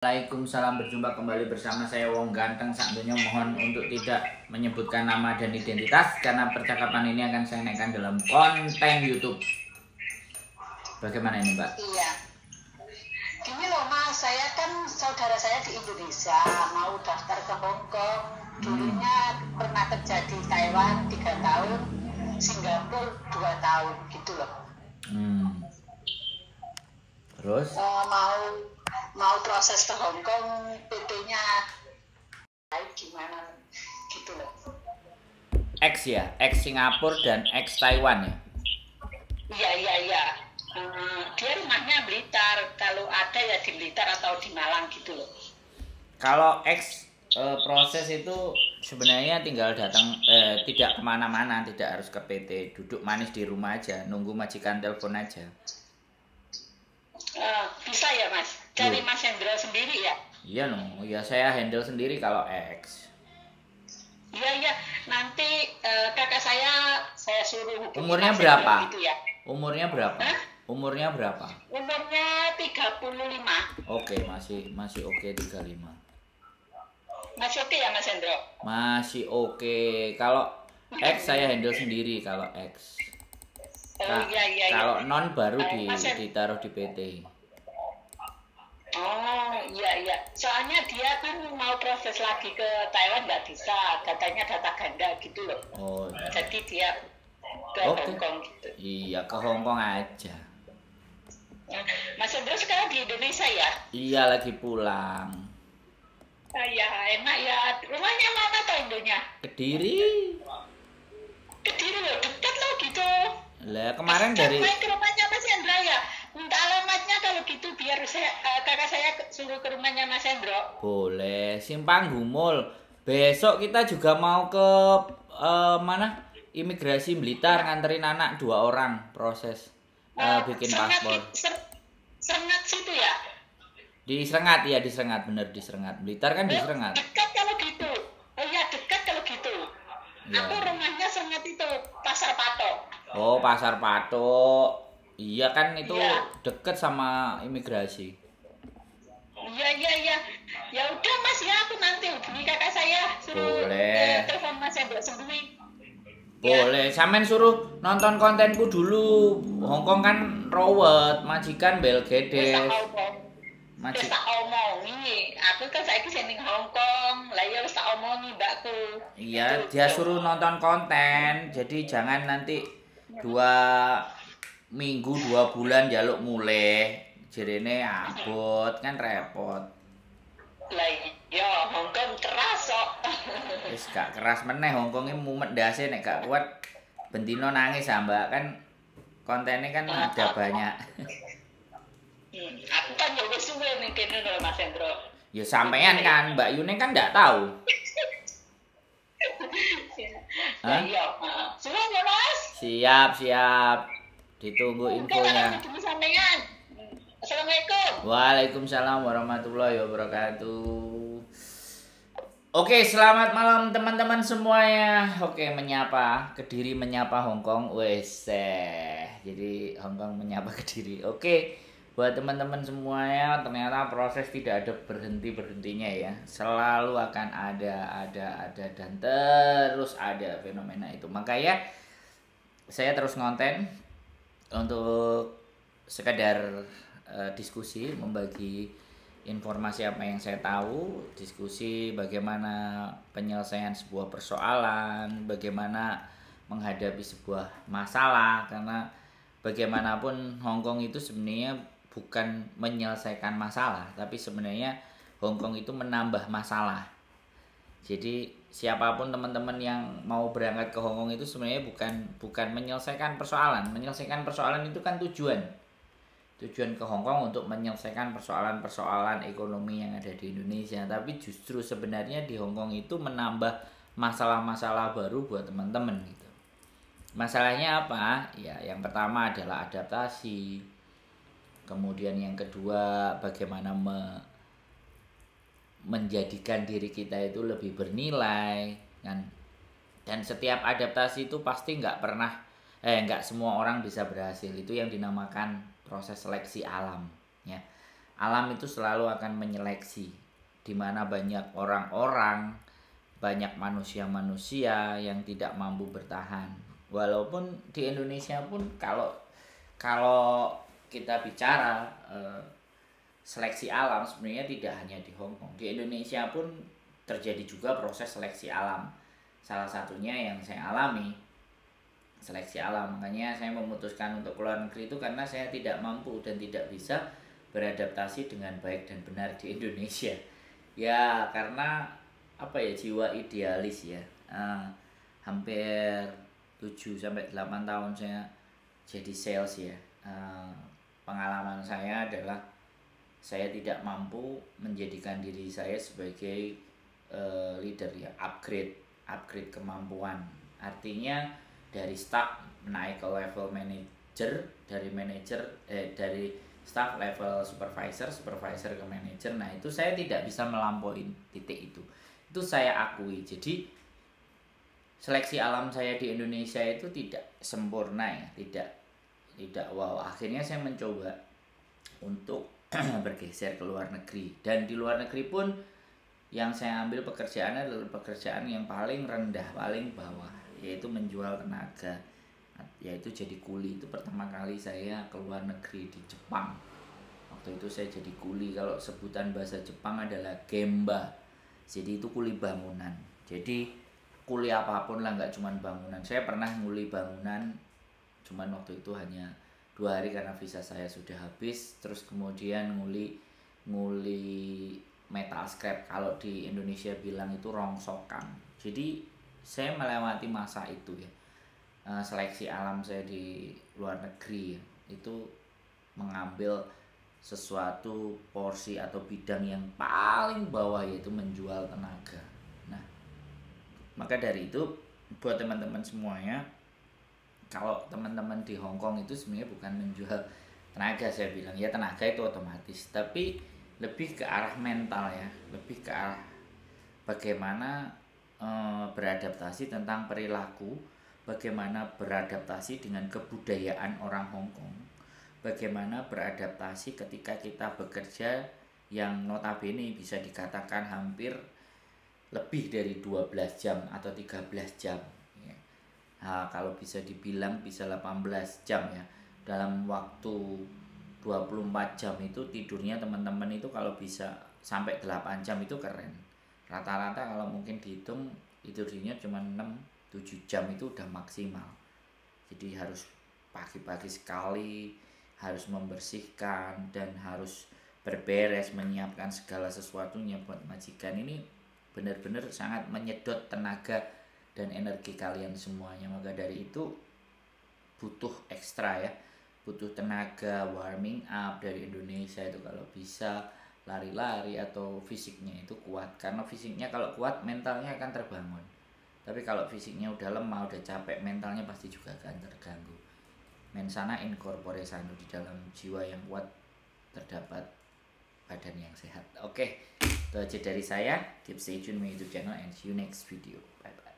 Waalaikumsalam, berjumpa kembali bersama saya Wong Ganteng Sakdonya. Mohon untuk tidak menyebutkan nama dan identitas karena percakapan ini akan saya naikkan dalam konten YouTube. Bagaimana ini, Mbak? Iya. Gini loh Mas, saya kan saudara saya di Indonesia mau daftar ke Hong Kong. Dulunya pernah terjadi Taiwan 3 tahun, Singapura 2 tahun gitu loh. Terus? Mau proses ke Hong Kong, PT-nya gimana gitu loh. X ya, X Singapura dan X Taiwan ya? Iya. Dia rumahnya Blitar, kalau ada ya di Blitar atau di Malang gitu loh. Kalau X proses itu sebenarnya tinggal datang, tidak kemana-mana, tidak harus ke PT, duduk manis di rumah aja, nunggu majikan telepon aja. Bisa ya Mas, dari Mas Hendra sendiri ya? Iya no, ya saya handle sendiri kalau X. Iya, nanti kakak saya suruh hubungi Umurnya Mas berapa? Hendra gitu ya. Umurnya berapa? Hah? Umurnya berapa? Umurnya 35. Oke, masih oke 35. Masih oke ya Mas Hendra? Masih oke. Kalau X saya handle sendiri kalau X. Iya. Kalau non baru Mas ditaruh di PT. Oh iya. Soalnya dia kan mau proses lagi ke Taiwan nggak bisa, datanya data ganda gitu loh. Oh iya. Jadi dia ke Hong Kong gitu. Iya, ke Hong Kong aja. Mas Hendra sekarang di Indonesia ya? Iya, lagi pulang. Ya enak ya. Rumahnya mana toh Indonya? Kediri. Kediri loh, dekat loh gitu. Lah kemarin dari main ke rumahnya Mas Hendra ya. Minta alamatnya kalau gitu biar kakak saya suruh ke rumahnya Mas Hendra. boleh, Simpang Gumul. Besok kita juga mau ke mana? Imigrasi Blitar nganterin anak 2 orang proses bikin paspor. Serengat situ ya? Di Serengat ya, di Serengat, bener di Serengat. Blitar kan di Serengat. Dekat kalau gitu. Oh iya, dekat kalau gitu. Ya. Aku rumahnya Serengat itu, Pasar Patok. Oh, Pasar Patok. Iya kan itu Iya. deket sama imigrasi. Iya. Ya udah Mas ya, aku nanti hubungi kakak saya suruh Boleh. telepon Mas Hendra sendiri. Boleh, sampean suruh nonton kontenku dulu. Hongkong kan rawat, majikan bel gede. Wis tak omongi, aku kan saiki sing ning Hong Kong. Lah ya wis tak omongi mbakku. Iya, dia suruh nonton konten. Jadi jangan nanti 2 minggu 2 bulan jaluk mulai. Jirene abot kan repot. Lah ya Hong Kong keras kok. Wis gak keras meneh Hongkonge mumet ndase nek gak kuat bentino nangis ya Mbak, kan kontennya kan ada banyak. Aku kan ya wis suwe ning kene lho Mas Hendra. Ya sampean kan, Mbak Yune kan nggak tahu. Hah? Iya, suwe ya Mas. Siap. Ditunggu infonya. Assalamualaikum. Waalaikumsalam warahmatullahi wabarakatuh. Oke, selamat malam teman-teman semuanya. Oke, menyapa Kediri, menyapa Hongkong. Wes, jadi Hongkong menyapa Kediri. Oke, buat teman-teman semuanya, ternyata proses tidak ada berhentinya ya. Selalu akan ada dan terus ada fenomena itu. Makanya saya terus ngonten untuk sekedar diskusi, membagi informasi apa yang saya tahu, diskusi bagaimana penyelesaian sebuah persoalan, bagaimana menghadapi sebuah masalah, karena bagaimanapun Hongkong itu sebenarnya bukan menyelesaikan masalah, tapi sebenarnya Hongkong itu menambah masalah. Jadi siapapun teman-teman yang mau berangkat ke Hongkong itu sebenarnya bukan menyelesaikan persoalan. Menyelesaikan persoalan itu kan tujuan ke Hongkong untuk menyelesaikan persoalan-persoalan ekonomi yang ada di Indonesia, tapi justru sebenarnya di Hongkong itu menambah masalah-masalah baru buat teman-teman gitu. Masalahnya apa? Ya, yang pertama adalah adaptasi. Kemudian yang kedua bagaimana menjadikan diri kita itu lebih bernilai kan. Dan setiap adaptasi itu pasti nggak semua orang bisa berhasil. Itu yang dinamakan proses seleksi alam ya. alam itu selalu akan menyeleksi, di mana banyak orang-orang, banyak manusia-manusia yang tidak mampu bertahan. Walaupun di Indonesia pun kalau kita bicara seleksi alam sebenarnya tidak hanya di Hong Kong. Di Indonesia pun terjadi juga proses seleksi alam. Salah satunya yang saya alami, seleksi alam. Makanya saya memutuskan untuk keluar negeri itu karena saya tidak mampu dan tidak bisa beradaptasi dengan baik dan benar di Indonesia. Ya karena apa ya, jiwa idealis ya. Hampir 7-8 tahun saya jadi sales ya. Pengalaman saya adalah saya tidak mampu menjadikan diri saya sebagai leader ya, upgrade kemampuan. Artinya dari staff naik ke level manager, dari staff level supervisor ke manager. Nah, itu saya tidak bisa melampaui titik itu. Itu saya akui. Jadi seleksi alam saya di Indonesia itu tidak sempurna ya, tidak wow. Akhirnya saya mencoba untuk bergeser ke luar negeri, dan di luar negeri pun yang saya ambil pekerjaan adalah pekerjaan yang paling rendah, paling bawah, yaitu menjual tenaga, yaitu jadi kuli. Itu pertama kali saya ke luar negeri di Jepang. Waktu itu saya jadi kuli, kalau sebutan bahasa Jepang adalah gemba. Jadi itu kuli bangunan. Jadi kuli apapun lah, nggak cuma bangunan. Saya pernah nguli bangunan, cuman waktu itu hanya 2 hari karena visa saya sudah habis. Terus kemudian nguli metal scrap, kalau di Indonesia bilang itu rongsokan. Jadi saya melewati masa itu ya. Seleksi alam saya di luar negeri ya, itu mengambil sesuatu porsi atau bidang yang paling bawah, yaitu menjual tenaga. Nah, maka dari itu buat teman-teman semuanya, kalau teman-teman di Hong Kong itu sebenarnya bukan menjual tenaga, saya bilang ya tenaga itu otomatis, tapi lebih ke arah mental ya, lebih ke arah bagaimana beradaptasi tentang perilaku, bagaimana beradaptasi dengan kebudayaan orang Hong Kong, bagaimana beradaptasi ketika kita bekerja yang notabene bisa dikatakan hampir lebih dari 12 jam atau 13 jam ya. Nah, kalau bisa dibilang bisa 18 jam ya. Dalam waktu 24 jam itu tidurnya teman-teman itu kalau bisa sampai 8 jam itu keren. Rata-rata kalau mungkin dihitung tidurnya cuma 6-7 jam itu udah maksimal. Jadi harus pagi-pagi sekali, harus membersihkan dan harus berberes, menyiapkan segala sesuatunya buat majikan. Ini benar-benar sangat menyedot tenaga dan energi kalian semuanya. Maka dari itu butuh ekstra ya, butuh tenaga warming up dari Indonesia itu kalau bisa lari-lari atau fisiknya itu kuat. Karena fisiknya kalau kuat, mentalnya akan terbangun. Tapi kalau fisiknya udah lemah, udah capek, mentalnya pasti juga akan terganggu. Mensana in corpore sano, di dalam jiwa yang kuat terdapat badan yang sehat. Oke, itu aja dari saya. Keep stay tune with YouTube channel and see you next video. Bye bye.